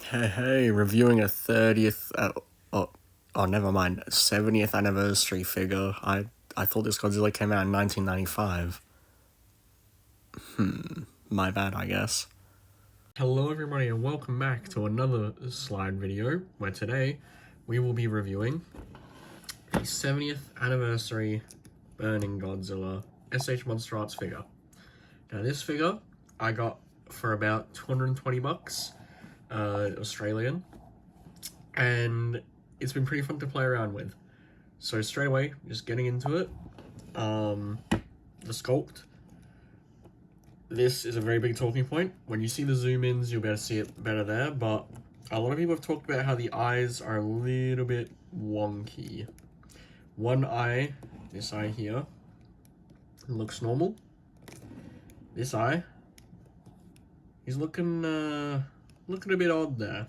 Hey, reviewing a 30th, oh, oh, never mind, 70th anniversary figure. I thought this Godzilla came out in 1995. My bad, I guess. Hello everybody and welcome back to another slide video, where today we will be reviewing the 70th anniversary Burning Godzilla SH Monsterarts figure. Now this figure I got for about 220 bucks, Australian, and it's been pretty fun to play around with. So straight away, just getting into it, the sculpt. This is a very big talking point. When you see the zoom-ins, you'll be able to see it better there, but a lot of people have talked about how the eyes are a little bit wonky. One eye, this eye here, looks normal. This eye, he's looking a bit odd there.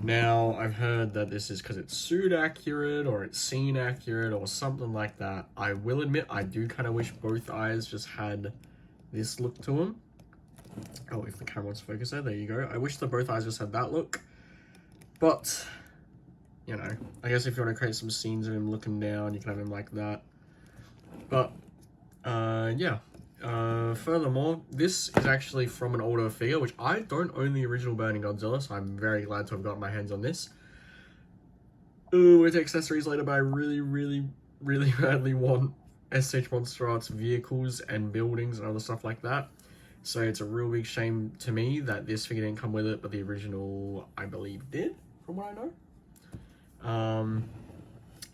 Now, I've heard that this is because it's suit accurate or it's scene accurate or something like that. I will admit, I do kind of wish both eyes just had this look to them. Oh, if the camera wants to focus there you go. I wish that both eyes just had that look. But, you know, I guess if you want to create some scenes of him looking down, you can have him like that. But, yeah. Furthermore, this is actually from an older figure, which I don't own the original Burning Godzilla, so I'm very glad to have gotten my hands on this. We'll get to accessories later, but I really badly want SH Monsterarts vehicles and buildings and other stuff like that. So it's a real big shame to me that this figure didn't come with it, but the original, I believe, did, from what I know.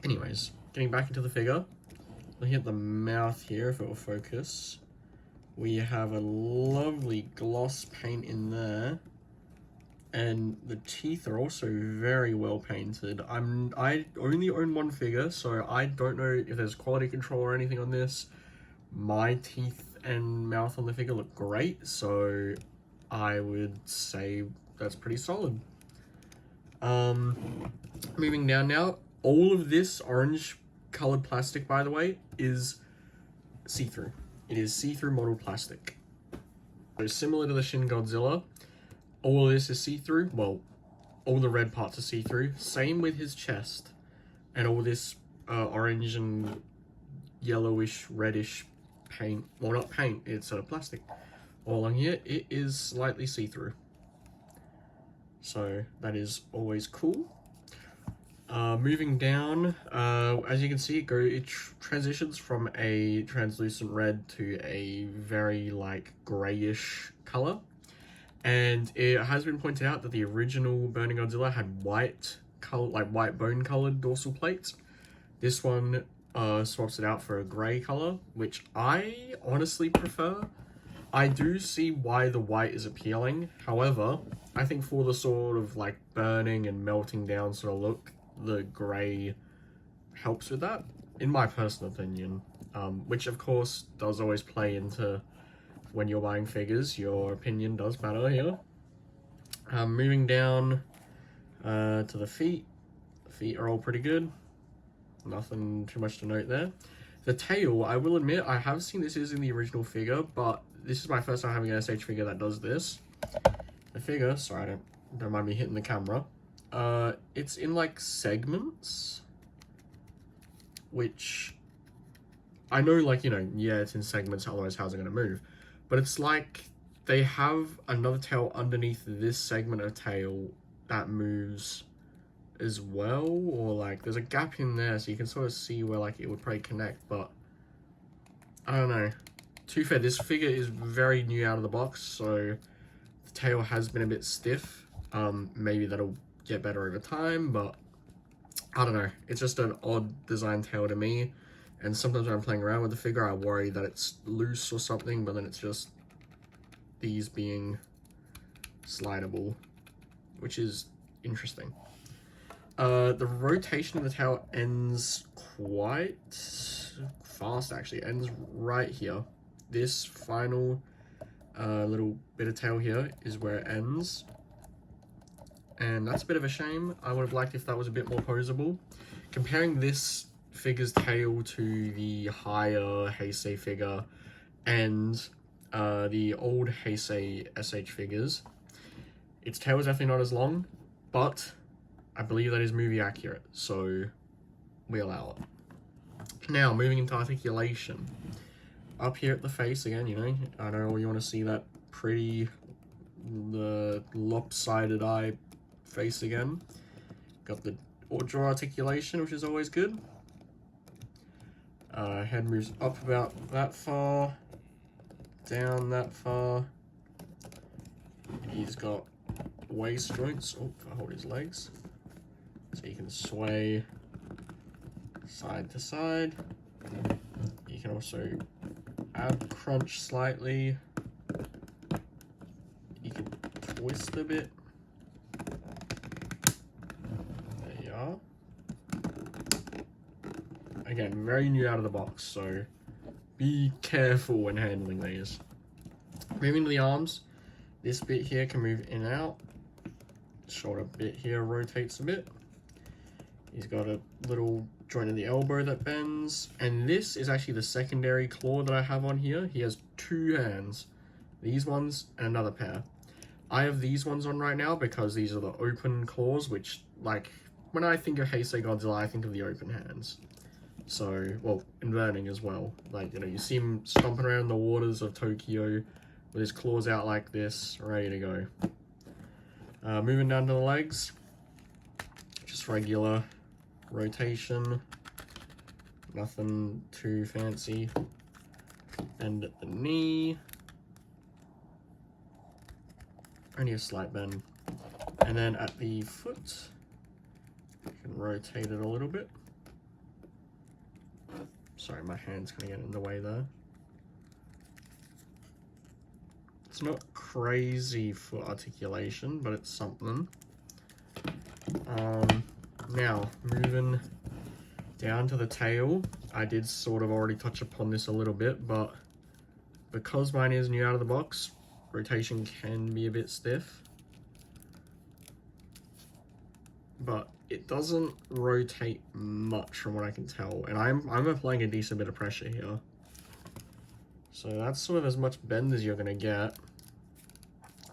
Anyways, getting back into the figure. Looking at the mouth here, if it will focus. We have a lovely gloss paint in there, and the teeth are also very well painted. I only own one figure, so I don't know if there's quality control or anything on this. My teeth and mouth on the figure look great, so I would say that's pretty solid. Moving down now, all of this orange colored plastic, by the way, is see-through. It is see-through model plastic. So similar to the Shin Godzilla, all of this is see-through. Well, all the red parts are see-through. Same with his chest. And all this orange and yellowish, reddish paint. Well, not paint, it's plastic. All along here, it is slightly see-through. So that is always cool. Moving down, as you can see, it transitions from a translucent red to a very grayish color, and it has been pointed out that the original Burning Godzilla had white bone colored dorsal plates. This one swaps it out for a gray color, which I honestly prefer. I do see why the white is appealing. However, I think for the sort of burning and melting down sort of look, the gray helps with that, in my personal opinion, which of course does always play into when you're buying figures. Your opinion does matter here. Moving down to the feet. The feet are all pretty good. Nothing too much to note there. The tail, I will admit, I have seen this is in the original figure, but this is my first time having an SH figure that does this. The figure, sorry, don't mind me hitting the camera. It's in segments, which I know yeah, it's in segments, otherwise how's it gonna move? But it's they have another tail underneath this segment of tail that moves as well, or there's a gap in there, so you can sort of see where it would probably connect, but I don't know. To be fair, this figure is very new out of the box, so the tail has been a bit stiff. Maybe that'll get better over time, but I don't know. It's just an odd design tail to me, and sometimes when I'm playing around with the figure, I worry that it's loose or something, but then it's just these being slidable, which is interesting. The rotation of the tail ends quite fast, actually. It ends right here. This final little bit of tail here is where it ends. And that's a bit of a shame. I would have liked if that was a bit more posable. Comparing this figure's tail to the higher Heisei figure and the old Heisei SH figures, Its tail is definitely not as long, but I believe that is movie accurate, so we allow it. Now, moving into articulation. Up here at the face again, you know, I don't know, you want to see that pretty, the lopsided eye face again. Got the jaw articulation, which is always good. Head moves up about that far, down that far. He's got waist joints. Oh, if I hold his legs, so you can sway side to side. You can also ab crunch slightly. You can twist a bit. There you are. Again, very new out of the box, so be careful when handling these. Moving to the arms, this bit here can move in and out. Shoulder bit here rotates a bit. He's got a little joint in the elbow that bends, and this is actually the secondary claw that I have on here. He has two hands, these ones and another pair. I have these ones on right now because these are the open claws, which, like, when I think of Heisei Godzilla, I think of the open hands. So, well, inverting as well. Like, you know, you see him stomping around the waters of Tokyo with his claws out like this, ready to go. Moving down to the legs, just regular rotation, nothing too fancy. And at the knee, only a slight bend. And then at the foot, you can rotate it a little bit. Sorry, my hand's gonna get in the way there. It's not crazy for articulation, but it's something. Now, moving down to the tail, I did sort of already touch upon this a little bit, but because mine is new out of the box, rotation can be a bit stiff. But it doesn't rotate much from what I can tell, and I'm applying a decent bit of pressure here. So that's sort of as much bend as you're gonna get.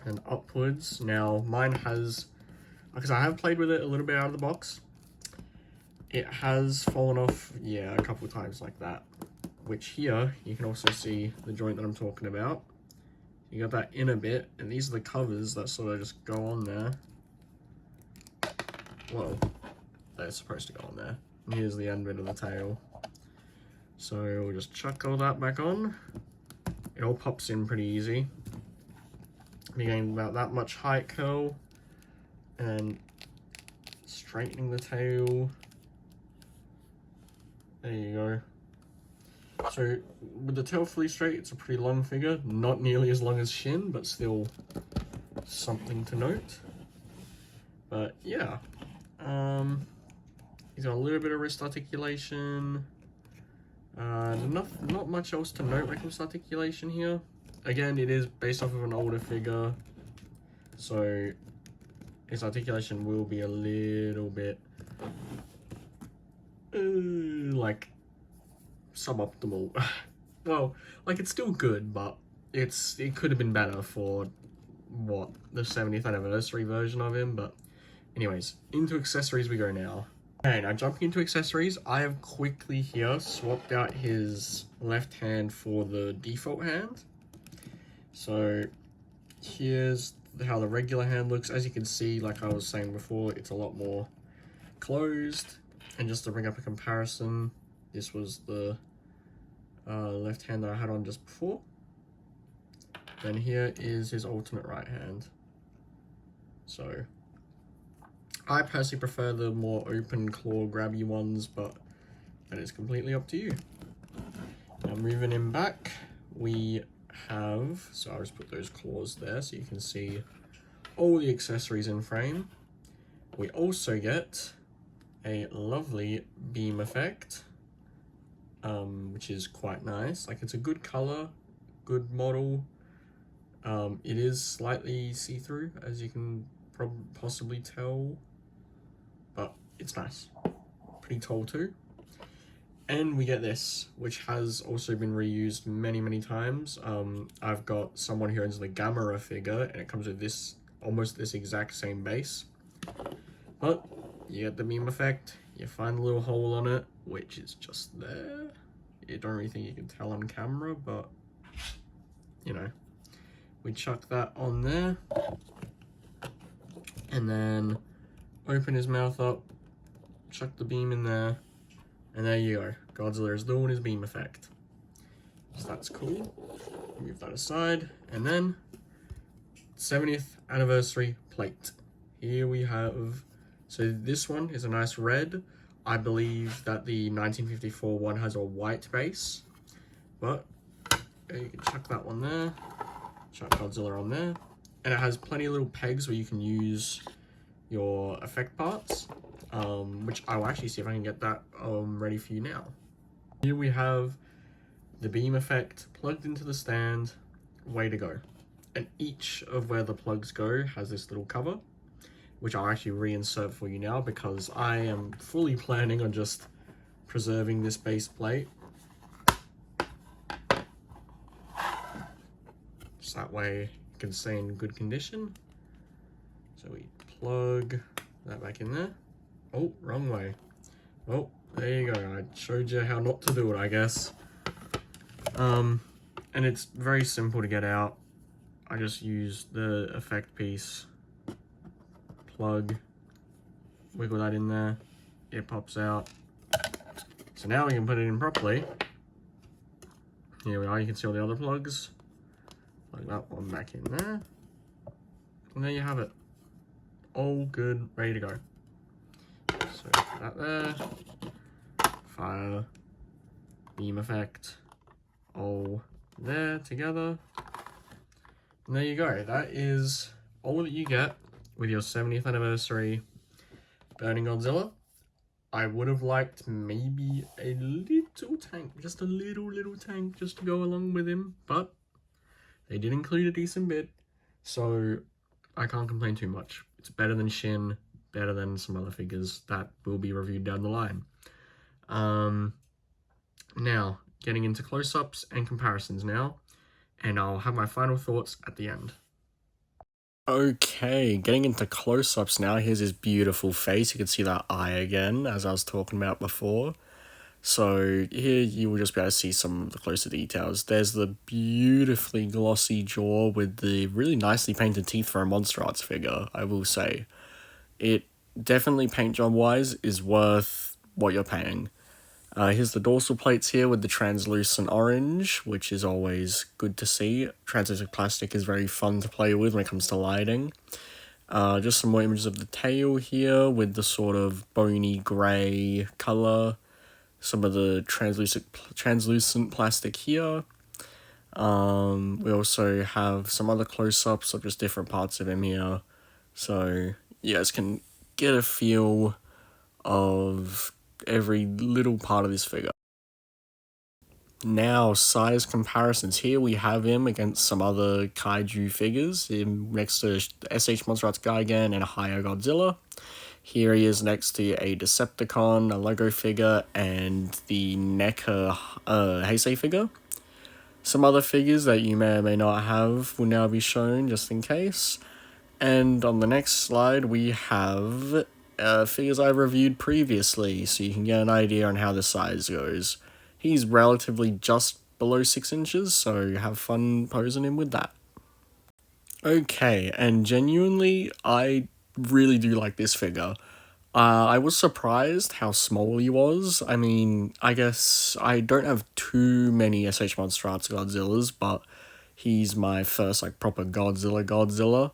And upwards, now mine has, because I have played with it a little bit out of the box, it has fallen off, yeah, a couple times like that. Which here, you can also see the joint that I'm talking about. You got that inner bit, and these are the covers that sort of just go on there. Well, they're supposed to go on there. And here's the end bit of the tail. So we'll just chuck all that back on. It all pops in pretty easy. You gain about that much height curl, and straightening the tail. There you go. So with the tail fully straight, it's a pretty long figure. Not nearly as long as Shin, but still something to note. But yeah, he's got a little bit of wrist articulation. Not much else to note when it comes to articulation here. Again, it is based off of an older figure, so his articulation will be a little bit like suboptimal. Well, like, it's still good, but it could have been better for what, the 70th anniversary version of him. But anyways, into accessories we go now. Okay, now jumping into accessories, I have quickly here swapped out his left hand for the default hand. So here's how the regular hand looks. As you can see, like I was saying before, it's a lot more closed. And just to bring up a comparison, this was the left hand that I had on just before. Then here is his alternate right hand. So I personally prefer the more open claw grabby ones, but that is completely up to you. Now moving him back, we have, so I'll just put those claws there so you can see all the accessories in frame. We also get a lovely beam effect, which is quite nice. Like, it's a good color, good model. It is slightly see-through, as you can possibly tell, but it's nice. Pretty tall too. And we get this, which has also been reused many, many times. I've got someone who owns the Gamera figure, and it comes with this almost this exact same base. But you get the beam effect, you find a little hole on it, which is just there. You don't really think you can tell on camera, but you know, we chuck that on there, and then open his mouth up, chuck the beam in there, and there you go. Godzilla is doing his beam effect. So that's cool. Move that aside, and then 70th anniversary plate. Here we have, so this one is a nice red. I believe that the 1954 one has a white base, but you can chuck that one there, chuck Godzilla on there, and it has plenty of little pegs where you can use your effect parts, which I will actually see if I can get that ready for you now. Here we have the beam effect plugged into the stand, way to go. And each of where the plugs go has this little cover, which I'll actually reinsert for you now because I am fully planning on just preserving this base plate. Just that way it can stay in good condition. So we plug that back in there. Oh, wrong way. Oh, there you go. I showed you how not to do it, I guess. And it's very simple to get out. I just use the effect piece, plug, wiggle that in there, it pops out. So now we can put it in properly. Here we are, you can see all the other plugs. Plug that one back in there. And there you have it. All good, ready to go. So put that there. Fire, beam effect, all there together. And there you go. That is all that you get with your 70th anniversary Burning Godzilla. I would have liked maybe a little tank, just a little tank just to go along with him, but they did include a decent bit, so I can't complain too much. It's better than Shin, better than some other figures that will be reviewed down the line. Now, getting into close-ups and comparisons now, and I'll have my final thoughts at the end. Okay, getting into close-ups now. Here's his beautiful face. You can see that eye again, as I was talking about before. So here you will just be able to see some of the closer details. There's the beautifully glossy jaw with the really nicely painted teeth for a Monsterarts figure, I will say. It definitely, paint job-wise, is worth what you're paying. Here's the dorsal plates here with the translucent orange, which is always good to see. Translucent plastic is very fun to play with when it comes to lighting. Just some more images of the tail here with the sort of bony grey colour. Some of the translucent plastic here. We also have some other close-ups of just different parts of him here. So you guys can get a feel of every little part of this figure. Now, size comparisons. Here we have him against some other kaiju figures, next to SH Monsterarts Gigan and a higher Godzilla. Here he is next to a Decepticon, a Lego figure, and the NECA Heisei figure. Some other figures that you may or may not have will now be shown, just in case. And on the next slide, we have figures I reviewed previously, so you can get an idea on how the size goes. He's relatively just below 6 inches, so have fun posing him with that. Okay, and genuinely, I really do like this figure. I was surprised how small he was. I mean, I guess I don't have too many SH Monsterarts Godzillas, but he's my first, like, proper Godzilla.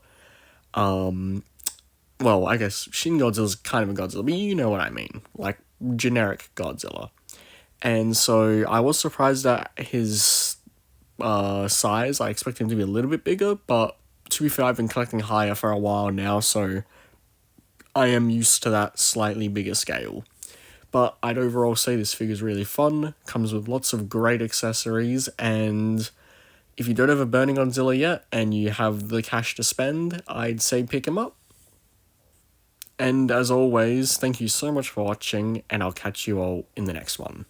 Well, I guess Shin Godzilla's kind of a Godzilla, but you know what I mean. Like, generic Godzilla. And so I was surprised at his size. I expected him to be a little bit bigger, but to be fair, I've been collecting higher for a while now, so I am used to that slightly bigger scale. But I'd overall say this figure's really fun, comes with lots of great accessories, and if you don't have a Burning Godzilla yet, and you have the cash to spend, I'd say pick him up. And as always, thank you so much for watching, and I'll catch you all in the next one.